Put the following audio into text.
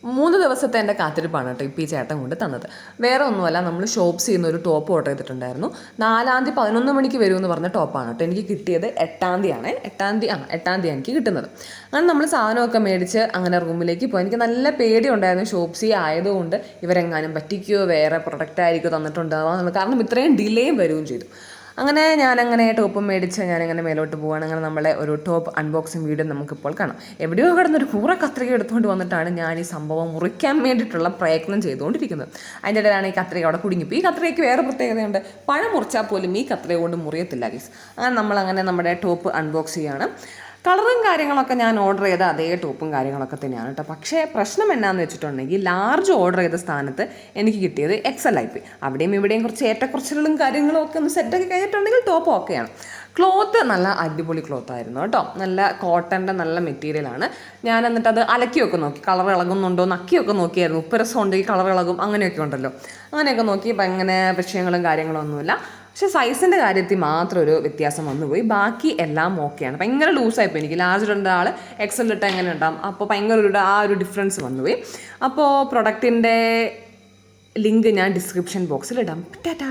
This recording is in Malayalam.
3 ദിവസത്തെ എൻ്റെ കാത്തിരിപ്പാണ് കേട്ടോ ഇപ്പോൾ ഈ ചേട്ടൻ കൊണ്ട് തന്നത്. വേറെ ഒന്നുമല്ല, നമ്മൾ ഷോപ്സിൽ നിന്ന് ഒരു ടോപ്പ് ഓർഡർ ചെയ്തിട്ടുണ്ടായിരുന്നു. 4-ാം തീയതി 11 മണിക്ക് വരുമെന്ന് പറഞ്ഞ ടോപ്പാണ് കേട്ടോ. എനിക്ക് കിട്ടിയത് 8-ാം തീയതിയാണ്. 8-ാം തീയതി എനിക്ക് കിട്ടുന്നത്. അങ്ങനെ നമ്മൾ സാധനമൊക്കെ മേടിച്ച് അങ്ങനെ റൂമിലേക്ക് പോയി. എനിക്ക് നല്ല പേടി ഉണ്ടായിരുന്നു, ഷോപ്സി ആയതുകൊണ്ട് ഇവരെങ്ങാനും പറ്റിക്കുകയോ വേറെ പ്രൊഡക്റ്റ് ആയിരിക്കുമോ തന്നിട്ടുണ്ടാവുക, കാരണം ഇത്രയും ഡിലേയും വരികയും ചെയ്തു. ഞാനങ്ങനെ ടോപ്പും മേടിച്ച് ഞാനങ്ങനെ മേലോട്ട് പോവുകയാണ്. അങ്ങനെ നമ്മളെ ഒരു ടോപ്പ് അൺബോക്സിങ് വീഡിയോ നമുക്കിപ്പോൾ കാണാം. എവിടെയോ കിടന്നൊരു കൂറ കത്രിക എടുത്തുകൊണ്ട് വന്നിട്ടാണ് ഞാൻ ഈ സംഭവം മുറിക്കാൻ വേണ്ടിയിട്ടുള്ള പ്രയത്നം ചെയ്തുകൊണ്ടിരിക്കുന്നത്. അതിൻ്റെ ഇടയിലാണ് ഈ കത്രിക അവിടെ കുടുങ്ങിപ്പോയി. ഈ കത്രികയ്ക്ക് വേറെ പ്രത്യേകതയുണ്ട്, പഴം മുറിച്ചാൽ പോലും ഈ കത്രിക കൊണ്ട് മുറിയത്തില്ല ഗൈസ്. അങ്ങനെ നമ്മളങ്ങനെ നമ്മുടെ ടോപ്പ് അൺബോക്സ് ചെയ്യുകയാണ്. കളറും കാര്യങ്ങളൊക്കെ ഞാൻ ഓർഡർ ചെയ്ത അതേ ടോപ്പും കാര്യങ്ങളൊക്കെ തന്നെയാണ് കേട്ടോ. പക്ഷേ പ്രശ്നം എന്നാന്ന് വെച്ചിട്ടുണ്ടെങ്കിൽ ലാർജ് ഓർഡർ ചെയ്ത സ്ഥാനത്ത് എനിക്ക് കിട്ടിയത് XL ആയിപ്പോയി. അവിടെയും ഇവിടെയും കുറച്ച് ഏറ്റക്കുറച്ചിലും കാര്യങ്ങളും ഒക്കെ ഒന്ന് സെറ്റാക്കി കഴിഞ്ഞിട്ടുണ്ടെങ്കിൽ ടോപ്പ് ഓക്കെയാണ്. ക്ലോത്ത് നല്ല അടിപൊളി ക്ലോത്ത് ആയിരുന്നു കേട്ടോ. നല്ല കോട്ടൻ്റെ നല്ല മെറ്റീരിയലാണ്. ഞാൻ എന്നിട്ട് അത് അലക്കിയൊക്കെ നോക്കി, കളർ ഇളകുന്നുണ്ടോ നക്കിയൊക്കെ നോക്കിയായിരുന്നു. ഉപ്പ് രസം ഉണ്ടെങ്കിൽ കളർ ഇളകും, അങ്ങനെയൊക്കെ ഉണ്ടല്ലോ. അങ്ങനെയൊക്കെ നോക്കി ഇപ്പം അങ്ങനെ വിഷയങ്ങളും കാര്യങ്ങളും ഒന്നുമില്ല. പക്ഷേ സൈസിൻ്റെ കാര്യത്തിൽ മാത്രം ഒരു വ്യത്യാസം വന്നുപോയി. ബാക്കി എല്ലാം ഓക്കെയാണ്. ഭയങ്കര ലൂസായിപ്പോൾ എനിക്ക്. ലാർജ് ഇടേണ്ട ആൾ XL ഇട്ട് എങ്ങനെ ഉണ്ടാകും, അപ്പോൾ ഭയങ്കര ഒരു ഡിഫറൻസ് വന്നുപോയി. അപ്പോൾ പ്രൊഡക്റ്റിൻ്റെ ലിങ്ക് ഞാൻ ഡിസ്ക്രിപ്ഷൻ ബോക്സിൽ ഇടാം. ടാറ്റാ.